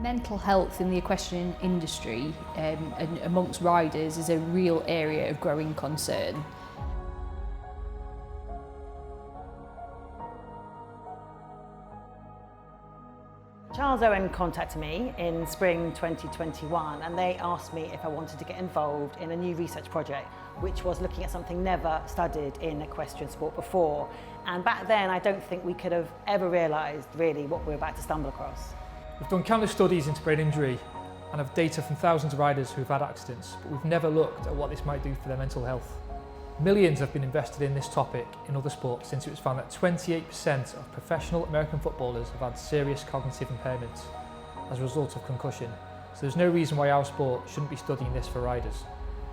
Mental health in the equestrian industry and amongst riders is a real area of growing concern. Charles Owen contacted me in spring 2021 and they asked me if I wanted to get involved in a new research project which was looking at something never studied in equestrian sport before. And back then I don't think we could have ever realised really what we were about to stumble across. We've done countless studies into brain injury and have data from thousands of riders who've had accidents, but we've never looked at what this might do for their mental health. Millions have been invested in this topic in other sports since it was found that 28% of professional American footballers have had serious cognitive impairments as a result of concussion. So there's no reason why our sport shouldn't be studying this for riders.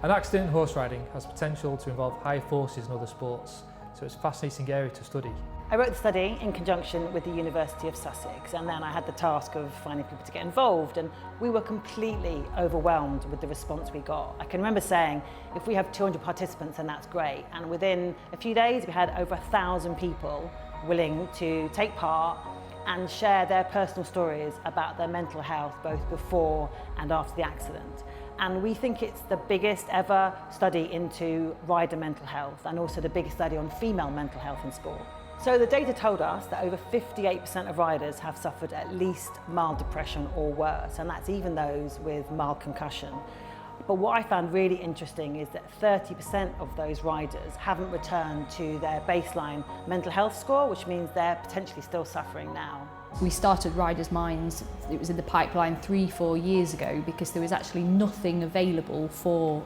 An accident in horse riding has potential to involve higher forces in other sports, so it's a fascinating area to study. I wrote the study in conjunction with the University of Sussex, and then I had the task of finding people to get involved, and we were completely overwhelmed with the response we got. I can remember saying, if we have 200 participants, then that's great. And within a few days, we had over 1,000 people willing to take part and share their personal stories about their mental health, both before and after the accident. And we think it's the biggest ever study into rider mental health, and also the biggest study on female mental health in sport. So the data told us that over 58% of riders have suffered at least mild depression or worse, and that's even those with mild concussion. But what I found really interesting is that 30% of those riders haven't returned to their baseline mental health score, which means they're potentially still suffering now. We started Riders' Minds, it was in the pipeline 3-4 years ago because there was actually nothing available for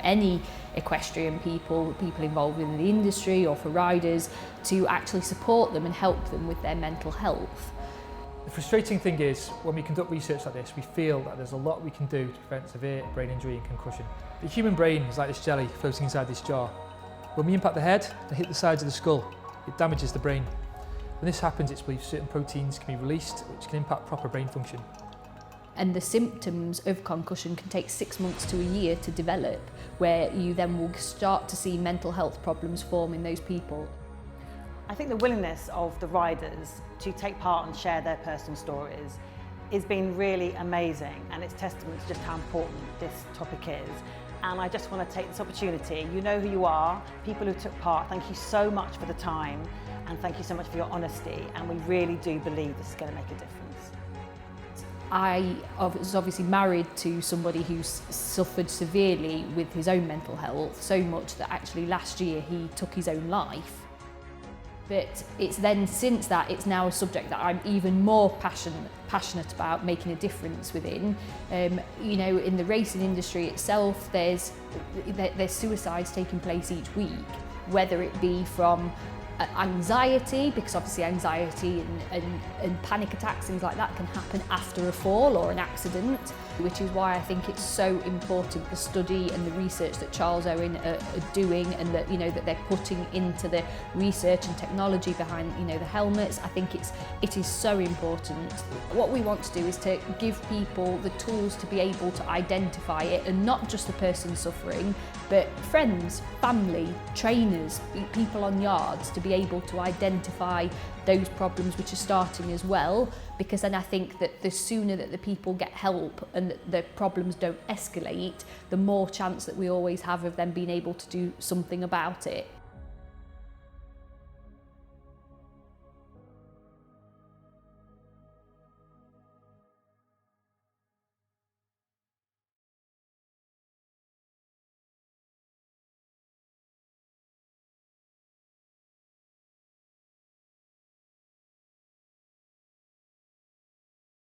any equestrian people involved in the industry or for riders to actually support them and help them with their mental health. The frustrating thing is, when we conduct research like this, we feel that there's a lot we can do to prevent severe brain injury and concussion. The human brain is like this jelly floating inside this jar. When we impact the head and hit the sides of the skull, it damages the brain. When this happens, it's believed certain proteins can be released, which can impact proper brain function. And the symptoms of concussion can take 6 months to a year to develop, where you then will start to see mental health problems form in those people. I think the willingness of the riders to take part and share their personal stories has been really amazing, and it's testament to just how important this topic is. And I just want to take this opportunity, you know who you are, people who took part, thank you so much for the time and thank you so much for your honesty, and we really do believe this is going to make a difference. I was obviously married to somebody who's suffered severely with his own mental health, so much that actually last year he took his own life. But it's then, since that, it's now a subject that I'm even more passionate about making a difference within. In the racing industry itself, there's suicides taking place each week, whether it be from anxiety, because obviously anxiety and panic attacks, things like that, can happen after a fall or an accident, which is why I think it's so important, the study and the research that Charles Owen are doing, and that that they're putting into the research and technology behind the helmets. I think it is so important. What we want to do is to give people the tools to be able to identify it, and not just the person suffering, but friends, family, trainers, people on yards, to be able to identify those problems which are starting as well, because then I think that the sooner that the people get help and that the problems don't escalate, the more chance that we always have of them being able to do something about it.